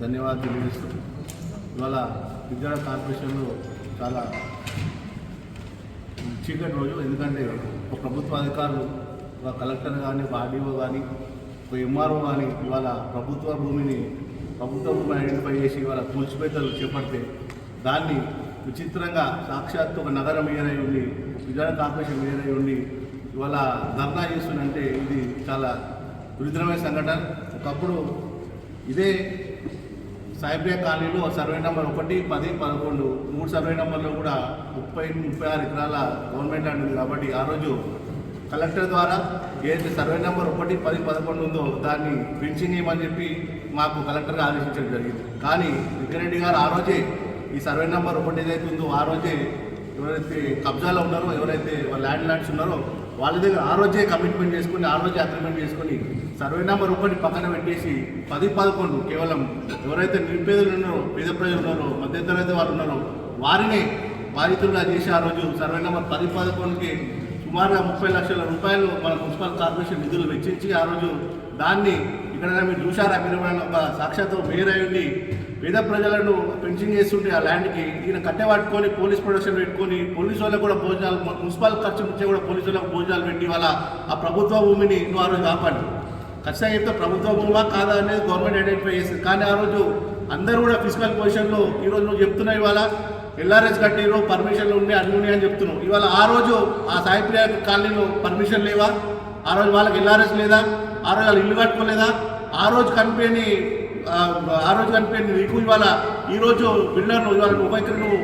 ధన్యవాదాలు తెలియజేస్తూ ఇవాళ విద్యార్థి కార్పొరేషన్లో చాలా చీకటి రోజు. ఎందుకంటే ఒక ప్రభుత్వ అధికారులు, ఒక కలెక్టర్ కానీ, ఒక ఆర్డీఓ కానీ, ఒక ఎంఆర్ఓ కానీ ఇవాళ ప్రభుత్వ భూమిని ఐడెంటిఫై చేసి ఇవాళ కూల్చివేతలు చేపడితే దాన్ని విచిత్రంగా సాక్షాత్తు ఒక నగరం మేయర్ అయి ఉండి, విద్యార్థి కార్పొరేషన్ మేయర్ అయి ఉండి ఇవాళ ధర్నా చేస్తుందంటే ఇది చాలా విరుద్ధమైన సంఘటన. ఒకప్పుడు ఇదే సాయిబ్రియా కాలనీలో సర్వే నెంబర్ 1, 10, 11 3 సర్వే నెంబర్లో కూడా 36 ఎకరాల గవర్నమెంట్ ల్యాండ్ ఉంది. కాబట్టి ఆ రోజు కలెక్టర్ ద్వారా ఏదైతే సర్వే నెంబర్ 1, 10, 11 ఉందో దాన్ని ఫెన్సింగ్ చేయమని చెప్పి మాకు కలెక్టర్గా ఆదేశించడం జరిగింది. కానీ వెంకరెడ్డి గారు ఆ రోజే ఈ సర్వే నెంబర్ 1 ఏదైతే ఉందో ఆ రోజే ఎవరైతే కబ్జాలో ఉన్నారో, ఎవరైతే ల్యాండ్స్ ఉన్నారో వాళ్ళ దగ్గర ఆ రోజే కమిట్మెంట్ చేసుకుని, ఆ రోజే అగ్రిమెంట్ చేసుకుని సర్వే నెంబర్ 1 పక్కన పెట్టేసి 10, 11 కేవలం ఎవరైతే నిరుపేదలు ఉన్నారో, పేద ప్రజలు ఉన్నారో, మధ్యతరగతి వాళ్ళు ఉన్నారో వారిని బాధితులుగా చేసి ఆ రోజు సర్వే నెంబర్ 10, 11కి సుమారుగా 30 లక్షల రూపాయలు మన మున్సిపల్ కార్పొరేషన్ నిధులు వెచ్చించి ఆ రోజు దాన్ని ఇక్కడ మీరు చూశారా, మీరు ఒక సాక్షాత్తు మేయర్ అయ్యండి పేద ప్రజలను పెన్షన్ చేస్తుంటే ఆ ల్యాండ్కి ఈయన కట్టెపట్టుకొని పోలీస్ ప్రొడక్షన్ పెట్టుకొని పోలీసు వాళ్ళకు కూడా భోజనాలు, మున్సిపల్ ఖర్చు నుంచే కూడా పోలీసు వాళ్ళకు భోజనాలు పెట్టి వాళ్ళ ఆ ప్రభుత్వ భూమిని నువ్వు ఆ రోజు కాపాడు. ఖచ్చితంగా చెప్తే ప్రభుత్వ భూమా కాదా అనేది గవర్నమెంట్ ఐడెంటిఫై చేస్తుంది. కానీ ఆ రోజు అందరూ కూడా ఫిజికల్ పొజిషన్లో ఈరోజు నువ్వు చెప్తున్నావు ఇవాళ ఎల్ఆర్ఎస్ కట్టిరు, పర్మిషన్లు ఉన్నాయి, అన్నీ ఉన్నాయి అని చెప్తున్నావు. ఇవాళ ఆ రోజు ఆ సాయిప్రియ కాలనీలో పర్మిషన్ లేవా? ఆ రోజు వాళ్ళకి ఎల్ఆర్ఎస్ లేదా? ఆ రోజు వాళ్ళు ఇల్లు కట్టుకోలేదా? ఆ రోజు కనిపించని నీకు ఇవాళ ఈరోజు బిల్డర్ను ఇవాళ నువ్వు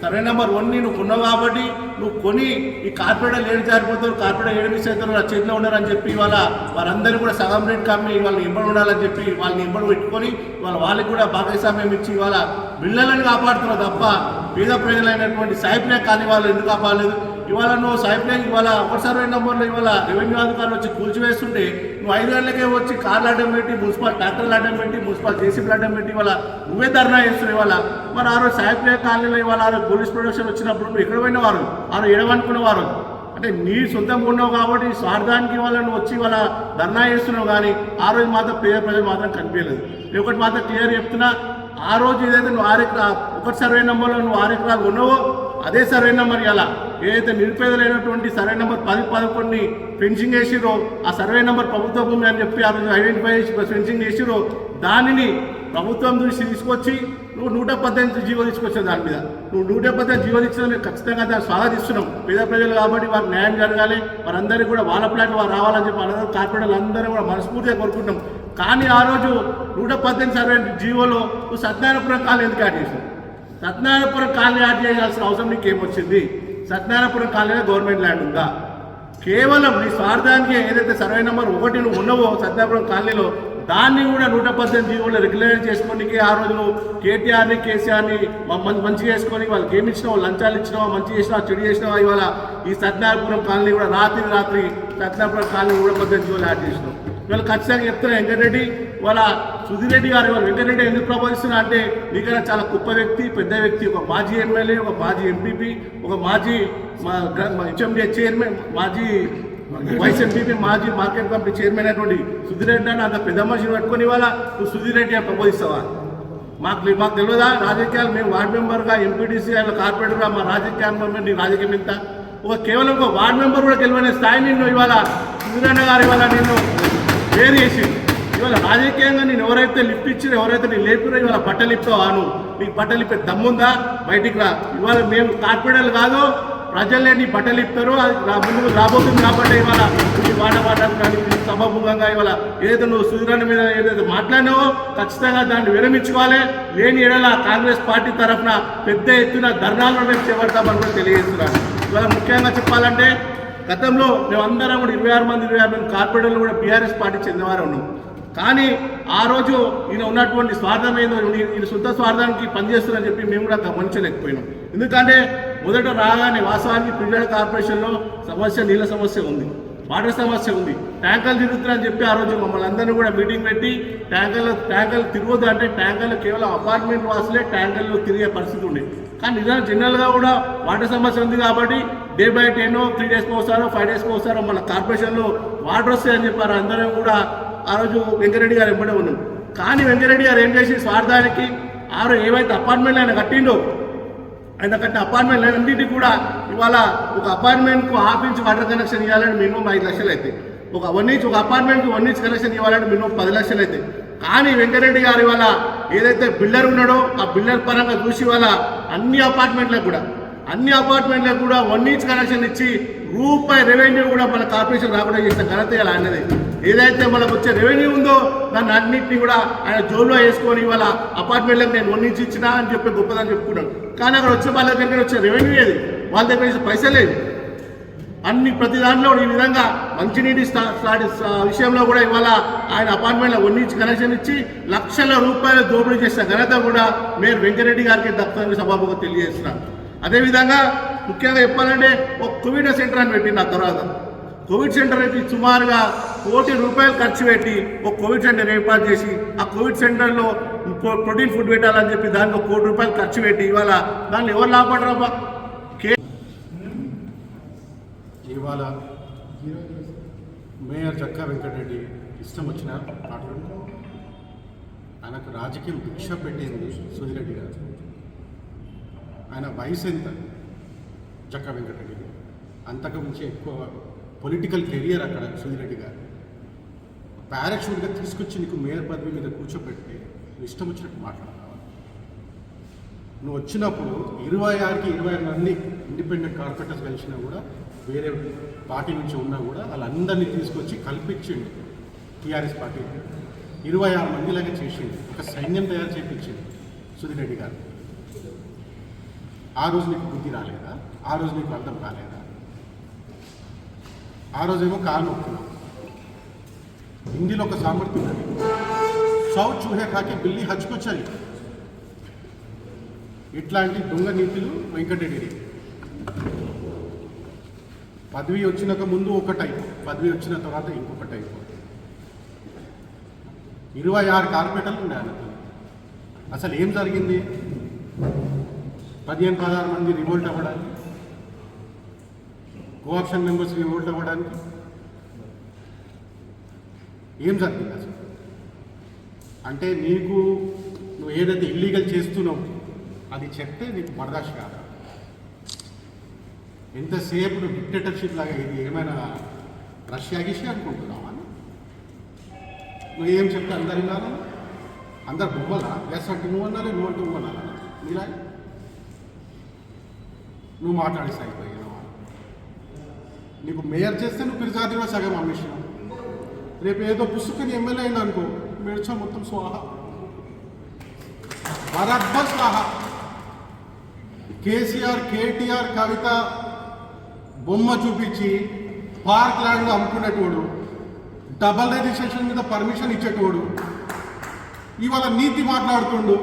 సర్వే నెంబర్ 1ని నువ్వు కొన్నావు కాబట్టి నువ్వు కొని ఈ కార్పొరేటర్ ఏడు జారిపోతారు, కార్పొరేటర్ ఏడు మిస్ అవుతారు, నా చేతిలో ఉన్నారని చెప్పి ఇవాళ వారందరూ కూడా సగం రేట్ కమ్మి వాళ్ళని ఇంబడి ఉండాలని చెప్పి వాళ్ళని ఇంబడి పెట్టుకొని వాళ్ళకి కూడా భాగస్వామ్యం ఇచ్చి ఇవాళ బిల్డర్లను కాపాడుతున్నారు తప్ప పేద ప్రజలైనటువంటి సాయిప్రియ కాలనీ వాళ్ళు ఎందుకు కాపాడలేదు? ఇవాళ నువ్వు సాయిప్రియ ఇవాళ 1 సర్వే నెంబర్లో ఇవాళ రెవెన్యూ అధికారులు వచ్చి కూల్చివేస్తుంటే నువ్వు 5 గంటలకే వచ్చి కార్లు అడ్డం పెట్టి, మున్సిపల్ ట్రాక్టర్లు అడ్డం పెట్టి, మున్సిపల్ జేసీబీలు అడ్డం పెట్టి ఇవాళ నువ్వే ధర్నా చేస్తున్నావు. ఇవాళ మరి ఆ రోజు సాయిప్రియ కాలనీలో ఇవాళ ఆ రోజు పోలీస్ ప్రొడక్షన్ వచ్చినప్పుడు నువ్వు ఎక్కడ పోయినవారు? ఆ రోజు ఎడవనుకునేవారు అంటే నీ సొంతం ఉన్నావు కాబట్టి స్వార్థానికి వాళ్ళని వచ్చి వాళ్ళ ధర్నా చేస్తున్నావు. కానీ ఆ రోజు మాత్రం పేద ప్రజలు మాత్రం కనిపించలేదు. నేను ఒకటి మాత్రం క్లియర్ చెప్తున్నా, ఆ రోజు ఏదైతే నువ్వు 1 సర్వే నెంబర్లో నువ్వు 6 ఎకరాలు ఉన్నావో అదే సర్వే నెంబర్ ఇలా ఏదైతే నిరుపేదలైనటువంటి సర్వే నెంబర్ 10, 11ని ఫెన్సింగ్ చేసిరో ఆ సర్వే నెంబర్ ప్రభుత్వ భూమి అని చెప్పి ఆ రోజు ఐడెంటిఫై చేసి ఫెన్సింగ్ చేసిరో దానిని ప్రభుత్వం దృష్టి తీసుకొచ్చి నువ్వు 118 జీవో తీసుకొచ్చావు. దాని మీద నువ్వు 118 జీవో ఇచ్చిన ఖచ్చితంగా దాన్ని స్వాగతిస్తున్నాం. పేద ప్రజలు కాబట్టి వారికి న్యాయం జరగాలి, వారందరికీ కూడా వాళ్ళ ప్లాట్ వారు రావాలని చెప్పి అందరూ కార్పొరేటర్లు అందరూ కూడా మనస్ఫూర్తిగా కోరుకుంటాం. కానీ ఆ రోజు 118 సర్వే జీవోలో నువ్వు సత్యనారాయణపురం కాలనీ ఎందుకు యాడ్ చేసావు? సత్యనారాయణపురం కాలనీ యాడ్ చేయాల్సిన అవసరం నీకేమొచ్చింది? సత్యనారాయణపురం కాలనీలో గవర్నమెంట్ ల్యాండ్ ఉందా? కేవలం నీ స్వార్థానికి ఏదైతే సర్వే నెంబర్ 1 నువ్వు ఉన్నావో సత్యనారాయణపురం కాలనీలో దాన్ని కూడా 118 జీవోలు రెగ్యులరైజ్ చేసుకోనికి ఆ రోజు నువ్వు కేటీఆర్ని, కేసీఆర్ని మంచిగా చేసుకొని వాళ్ళకి ఏమి ఇచ్చినావు? లంచాలు ఇచ్చినావా? మంచి చేసినావా? చెడు చేసినావా? ఇవాళ ఈ సత్యనారాయణపురం కాలనీ కూడా రాత్రి సత్యనారాయణపురం కాలనీ 118 జీవోలు యాడ్ చేసినావు. ఇవాళ ఖచ్చితంగా చెప్తున్నా వెంకటరెడ్డి వాళ్ళ సుధీర్ రెడ్డి గారు ఇవాళ వెంకటరెడ్డి ఎందుకు ప్రపోజిస్తున్నా అంటే నీకైనా చాలా గొప్ప వ్యక్తి, పెద్ద వ్యక్తి, ఒక మాజీ ఎమ్మెల్యే, ఒక మాజీ ఎంపీపీ, ఒక మాజీ హెచ్ఎండిఏ చైర్మన్, మాజీ వైస్ ఎంపీపీ, మాజీ మార్కెట్ కమిటీ చైర్మన్ అయినటువంటి సుధీర్ రెడ్డి అని అంత పెద్ద మనిషిని పట్టుకొని ఇవాళ నువ్వు సుధీర్ రెడ్డి ప్రపోజిస్తావా? మాకు తెలియదా రాజకీయాలు? మేము వార్డు మెంబర్గా, ఎంపీటీసీ, కార్పొరేటర్గా మా రాజకీయాలు నీ రాజకీయం ఎంత? కేవలం ఒక వార్డు మెంబర్ కూడా గెలవనే స్థాయి నిన్ను ఇవాళ సుధీరన్న గారు ఇవాళ నిన్ను వేరు చేసి ఇవాళ రాజకీయంగా నేను ఎవరైతే లిఫ్ట్ ఇచ్చినా, ఎవరైతే నేను లేపినా ఇవాళ బట్టలు ఇస్తావు. నీకు బట్టలు ఇప్పే దమ్ముందా? బయటికి రా. ఇవాళ మేము కార్పొరేటర్లు కాదు, ప్రజలే నీ బట్టలు ఇస్తారు. అది ముందుకు రాబోతుంది కాబట్టి ఇవాళ నీ మాట్లాడడానికి సభాముఖంగా ఇవాళ ఏదైతే నువ్వు సుధీరన్న మీద ఏదైతే మాట్లాడినావో ఖచ్చితంగా దాన్ని విరమించుకోవాలి. లేని ఏడల కాంగ్రెస్ పార్టీ తరఫున పెద్ద ఎత్తున ధర్నాలను మేము చేపడతామని కూడా తెలియజేస్తున్నాను. ఇవాళ ముఖ్యంగా చెప్పాలంటే గతంలో మేమందరం కూడా 26 మంది కార్పొరేటర్లు కూడా బీఆర్ఎస్ పార్టీ చెందినవారు ఉన్నాం. కానీ ఆ రోజు ఈయన ఉన్నటువంటి స్వార్థం ఏదో ఈయన సొంత స్వార్థానికి పనిచేస్తున్నారని చెప్పి మేము కూడా గమనించలేకపోయినాం. ఎందుకంటే మొదట రాగానే వాస్తవానికి పిల్లల కార్పొరేషన్లో సమస్య, నీళ్ళ సమస్య ఉంది, వాటర్ సమస్య ఉంది, ట్యాంకర్లు తిరుగుతున్నారని చెప్పి ఆ రోజు మమ్మల్ని అందరినీ కూడా మీటింగ్ పెట్టి ట్యాంకర్లు తిరగొద్దు అంటే ట్యాంకర్లు కేవలం అపార్ట్మెంట్ వాసులే ట్యాంకర్లు తిరిగే పరిస్థితి ఉండేది. కానీ నిజంగా జనరల్గా కూడా వాటర్ సమస్య ఉంది కాబట్టి డే బై 10 3 డేస్కి వస్తారో 5 డేస్కి వస్తారో మన కార్పొరేషన్లో వాటర్ వస్తాయని చెప్పారు. అందరం కూడా ఆ రోజు వెంకరెడ్డి గారు ఎంబడే ఉన్నాం. కానీ వెంకరెడ్డి గారు ఏం చేసి స్వార్థానికి ఏవైతే అపార్ట్మెంట్లు ఆయన కట్టిండో ఆయన కట్టిన అపార్ట్మెంట్ అన్నింటికి కూడా ఇవాళ ఒక అపార్ట్మెంట్కు హాఫ్ ఇంచ్ వాటర్ కనెక్షన్ ఇవ్వాలంటే మినిమం 5 లక్షలు అవుతాయి. ఒక అపార్ట్మెంట్కి 1 ఇంచ్ కనెక్షన్ ఇవ్వాలంటే మినిమం 10 లక్షలు అవుతాయి. కానీ వెంకరెడ్డి గారు ఇవాళ ఏదైతే బిల్డర్ ఉన్నాడో ఆ బిల్డర్ పరంగా చూసి ఇవాళ అన్ని అపార్ట్మెంట్లకు కూడా 1 ఇంచ్ కనెక్షన్ ఇచ్చి రూపాయి రెవెన్యూ కూడా మన కార్పొరేషన్ రాకుండా చేసిన ఘనత ఇలా అనేది. ఏదైతే మనకు వచ్చే రెవెన్యూ ఉందో దాన్ని అన్నింటినీ కూడా ఆయన జోల్లో వేసుకొని ఇవాళ అపార్ట్మెంట్లకు నేను 1 ఇంచ్ ఇచ్చినా అని చెప్పి గొప్పదని చెప్పుకున్నాను. కానీ అక్కడ వచ్చే వాళ్ళ దగ్గర వచ్చే రెవెన్యూ ఏది, వాళ్ళ దగ్గర పైసలేదు. ప్రతి దాంట్లో ఈ విధంగా మంచినీటి విషయంలో కూడా ఇవాళ ఆయన అపార్ట్మెంట్లో 1 ఇంచ్ కనెక్షన్ ఇచ్చి లక్షల రూపాయల దోపిడీ చేసిన ఘనత కూడా మేయర్ వెంకరెడ్డి గారికి దక్కుతుందని సభాముఖంగా తెలియజేస్తున్నాను. అదేవిధంగా ముఖ్యంగా చెప్పాలంటే ఒక కోవిడ్ సెంటర్ అని పెట్టింది. ఆ తర్వాత కోవిడ్ సెంటర్ అయితే సుమారుగా ₹1 కోటి ఖర్చు పెట్టి ఒక కోవిడ్ సెంటర్ ఏర్పాటు చేసి ఆ కోవిడ్ సెంటర్లో ప్రోటీన్ ఫుడ్ పెట్టాలని చెప్పి దానికి ₹1 కోటి ఖర్చు పెట్టి ఇవాళ దాన్ని ఎవరు లాభపడరాబా? ఇవాళ మేయర్ జక్కా వెంకటరెడ్డి ఇష్టం వచ్చిన మాట్లాడుతూ ఆయనకు రాజకీయం భిక్ష పెట్టింది సుధిరెడ్డి గారు. ఆయన వయసు ఎంత జక్కా వెంకటరెడ్డి, అంతకు మించి ఎక్కువ పొలిటికల్ కెరియర్ అక్కడ సుధిరెడ్డి గారు. పారాషూట్గా తీసుకొచ్చి నీకు మేయర్ పదవి మీద కూర్చోబెట్టి ఇష్టం వచ్చినట్టు మాట్లాడుతున్నావు. నువ్వు వచ్చినప్పుడు 26కి 20 మంది ఇండిపెండెంట్ కార్పొరేటర్స్ కలిసినా కూడా వేరే పార్టీ నుంచి ఉన్నా కూడా వాళ్ళందరినీ తీసుకొచ్చి కల్పించిండు. టీఆర్ఎస్ పార్టీ 26 మందిలాగా చేసిండు, ఒక సైన్యం తయారు చేయించింది సుధిరెడ్డి గారు. ఆ రోజు నీకు బుద్ధి రాలేదా? ఆ రోజు నీకు అర్థం కాలేదా? ఆ రోజేమో కాలు నొక్కున్నావు. హిందీలో ఒక సామర్థ్యం ఉన్నది, 100 చూహే కాకి బిల్లి హచ్చుకొచ్చాయి. ఇట్లాంటి దొంగ నీతులు వెంకటరెడ్డి. పదవి వచ్చినాక ముందు ఒక టైప్, పదవి వచ్చిన తర్వాత ఇంకొక టైప్. 26 కార్పొరేటర్లు ఉన్నాయి. అసలు ఏం జరిగింది? 15-16 మంది రివోల్ట్ అవ్వడానికి, కోఆప్షన్ మెంబర్స్ రివోల్ట్ అవ్వడానికి ఏం జరిగింది అసలు? అంటే నువ్వు ఏదైతే ఇల్లీగల్ చేస్తున్నావు అది చెప్తే నీకు బర్దాష్ కాదా? ఎంతసేపు నువ్వు డిక్టేటర్షిప్ లాగా ఇది ఏమైనా రష్యా గిష్యా అనుకుంటున్నావా? నువ్వు ఏం చెప్తే అందరు వినాలా? అందరు బొమ్మలా? ఎస్ అంటే నువ్వు అన్నారు, నువ్వు అంటే నువ్వు అనాలా? ఇలా నువ్వు మాట్లాడేసి అయిపోయావు. నీకు మేయర్ చేస్తే నువ్వు పిరిజాదిలో సగం అమ్మిషం. రేపు ఏదో పుస్తకని ఎమ్మెల్యే అయినా అనుకో, మేడ్చా మొత్తం స్వాహ, బరాబ్బర్ స్వాహ. కేసీఆర్, కేటీఆర్, కవిత బొమ్మ చూపించి పార్క్ ల్యాండ్లో అమ్ముకునేటోడు, డబల్ రిజిస్ట్రేషన్ మీద పర్మిషన్ ఇచ్చేటోడు ఇవాళ నీతి మాట్లాడుతుండు.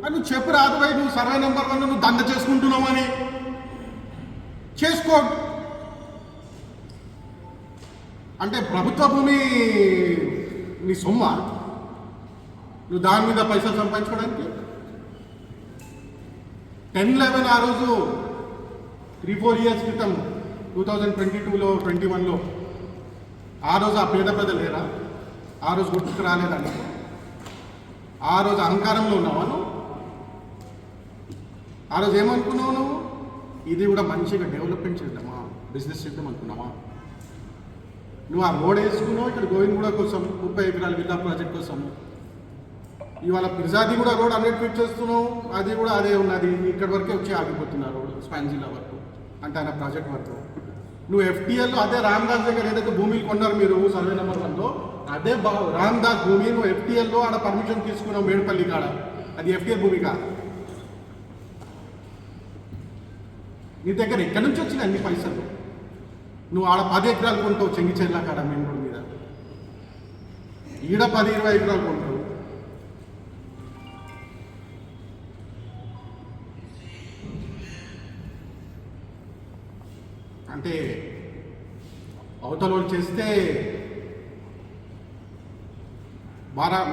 అని నువ్వు చెప్పు రాదువై, నువ్వు సర్వే నెంబర్ 1 నువ్వు దండ చేసుకుంటున్నావు అని. చేసుకో. అంటే ప్రభుత్వ భూమి నీ సొమ్మ, నువ్వు దాని మీద పైసలు సంపాదించుకోవడానికి. 10-11 ఆ రోజు 3-4 ఇయర్స్ క్రితం 2022లో 21లో ఆ రోజు ఆ పేద ప్రజలు లేరా? ఆ రోజు గుర్తుకు రాలేదండి. ఆ రోజు అహంకారంలో ఉన్నావా నువ్వు? ఆ రోజు ఏమనుకున్నావు నువ్వు? ఇది కూడా మంచిగా డెవలప్మెంట్ చేద్దామా, బిజినెస్ చేద్దాం అనుకున్నావా? నువ్వు ఆ రోడ్ వేసుకున్నావు ఇక్కడ గోవిందగూడ కోసం, 30 ఎకరాల విల్లా ప్రాజెక్ట్ కోసం. ఇవాళ పిర్జాది కూడా రోడ్ 100 ఫీట్ చేస్తున్నావు, అది కూడా అదే ఉన్నది. ఇక్కడి వరకే వచ్చి ఆగిపోతున్నారు రోడ్, స్పాన్ జిల్లా వరకు, అంటే ఆయన ప్రాజెక్ట్ వరకు. నువ్వు ఎఫ్టీఎల్లో అదే రామ్దాస్ దగ్గర ఏదైతే భూమిలు కొన్నారు మీరు సర్వే నెంబర్ 1లో, అదే రామ్దాస్ భూమి నువ్వు ఎఫ్టీఎల్లో ఆడ పర్మిషన్ తీసుకున్నావు మేడ్పల్లి కాడ, అది ఎఫ్టీఎల్ భూమి కాదు. నీ దగ్గర ఎక్కడి నుంచి వచ్చినాయి అన్ని పైసలు? నువ్వు ఆడ 10 ఎకరాలు కొంటావు చెంగిచెర్ల కాడ మెయిన్ రోడ్ మీద, ఈడ 10-20 ఎకరాలు కొంటావు. అంటే అవతల వాళ్ళు చేస్తే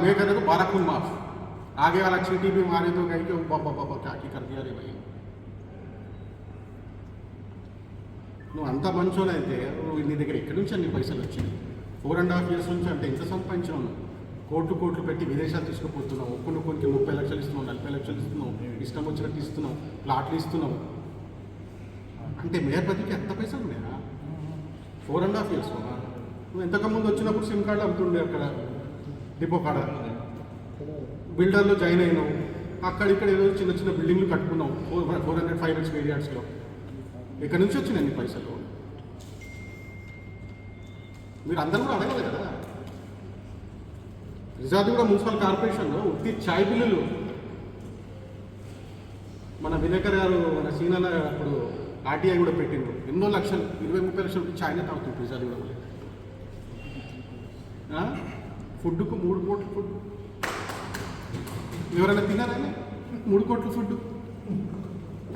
मैं कहते तो 12 खून माफ आगे वाला चीटी भी मारे तो कहीं कि बाबा बाबा क्या की कर दिया रे भाई. నువ్వు అంత మంచోనైతే నువ్వు నీ దగ్గర ఎక్కడి నుంచి అన్ని పైసలు వచ్చినాయి? 4.5 years నుంచి అంటే ఎంత సంపాదించావు? కోట్లు పెట్టి విదేశాలు తీసుకుపోతున్నావు. కొన్ని 30 లక్షలు ఇస్తున్నావు, 40 లక్షలు ఇస్తున్నావు, ఇష్టం వచ్చినట్టు ఇస్తున్నావు, ప్లాట్లు ఇస్తున్నావు. అంటే మేయర్ పదవికి ఎంత పైసలు ఉన్నాయా? 4.5 years నువ్వు ఎంతకుముందు వచ్చినప్పుడు సిమ్ కార్డు అమ్ముతుండే అక్కడ డిపో కాడ, బిల్డర్లో జాయిన్ అయినావు, అక్కడిక్కడ ఏదో చిన్న బిల్డింగ్లు కట్టుకున్నావు 400-500 square yardsలో. ఇక్కడ నుంచి వచ్చినాయి అన్ని పైసలు. మీరు అందరూ కూడా అడగలేదు కదా. రిజాదిగూడ మున్సిపల్ కార్పొరేషన్లో ఉత్తి ఛాయ్ బిల్లులు మన విలేకర్ గారు, మన సీనాల అప్పుడు ఆర్టీఐ కూడా పెట్టిండ్రు. ఎన్నో లక్షలు, 20-30 లక్షలు ఛాయ్నే తాగుతుంది రిజాదిగూడ. ఫుడ్కు 3 కోట్ల ఫుడ్ ఎవరైనా తిన్నారా? 3 కోట్ల ఫుడ్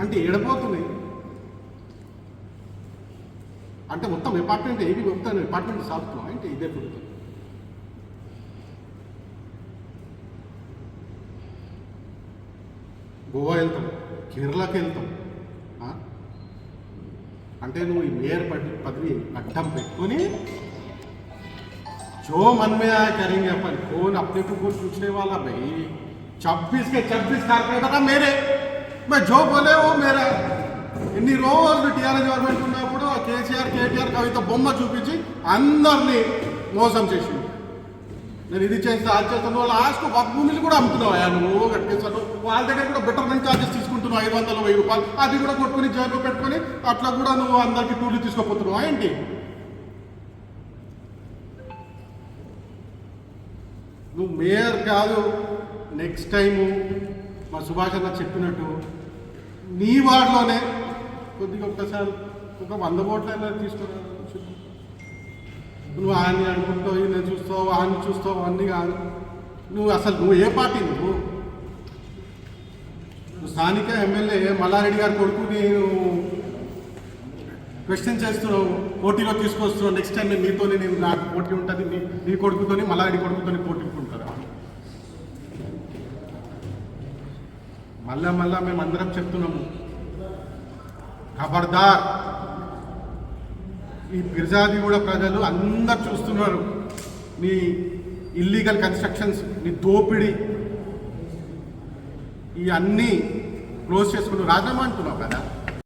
అంటే ఏడపోతున్నాయి. అంటే మొత్తం అపార్ట్మెంట్ ఏవి మొత్తం అపార్ట్మెంట్ సాగుతున్నాం అంటే ఇదే ఫుడ్. గోవా వెళ్తాం, కేరళకి వెళ్తాం. అంటే నువ్వు ఈ మేయర్ పదవి అడ్డం పెట్టుకొని जो मन में आया करेंगे अपन. कौन अपने को कुछ पूछने वाला भाई? 26 के 26 कारपोरेटर मेरे, मैं जो बोले वो मेरा. ఇన్ని రోజులు టీఆర్ఎస్ గవర్నమెంట్ ఉన్నప్పుడు కేటీఆర్ కవిత బొమ్మ చూపించి అందరినీ మోసం చేసింది. నేను ఇది చేస్తే అది చేస్తాను. వాళ్ళు లాస్ట్ వక్ భూమిని కూడా అమ్ముతున్నావు. నువ్వు కట్టేస్తాను. వాళ్ళ దగ్గర కూడా బెటర్మెంట్ ఛార్జెస్ తీసుకుంటున్నావు 500-1000 రూపాయలు. అది కూడా కొట్టుకుని జేబులో పెట్టుకొని అట్లా కూడా నువ్వు అందరికి టూర్లు తీసుకోపోతున్నావు ఏంటి? నువ్వు మేయర్ కాదు. నెక్స్ట్ టైము మా సుభాష్ అన్న చెప్పినట్టు నీ వార్డులోనే కొద్దిగా ఒక్కసారి ఒక 100 కోట్లైనా తీసుకురా. నువ్వు ఆయన్ని అనుకుంటావు, నేను చూస్తావు, ఆయన్ని చూస్తావు, అన్నీ కాదు. నువ్వు ఏ పార్టీ? నువ్వు స్థానిక ఎమ్మెల్యే మల్లారెడ్డి గారి కొడుకుని క్వశ్చన్ చేస్తున్నావు, పోటీలో తీసుకొస్తున్నావు. నెక్స్ట్ టైం నీతోనే నాకు పోటీ ఉంటుంది, నీ కొడుకుతోని మల్లారెడ్డి కొడుకుతోని పోటీ ఉంటారు. మళ్ళా మేము అందరం చెప్తున్నాము, ఖబర్దార్. ఈ ఫిర్జాదిగూడ ప్రజలు అందరు చూస్తున్నారు నీ ఇల్లీగల్ కన్స్ట్రక్షన్స్, నీ దోపిడీ, ఈ అన్నీ క్లోజ్ చేసుకుని రాజీనామా అంటున్నావు కదా.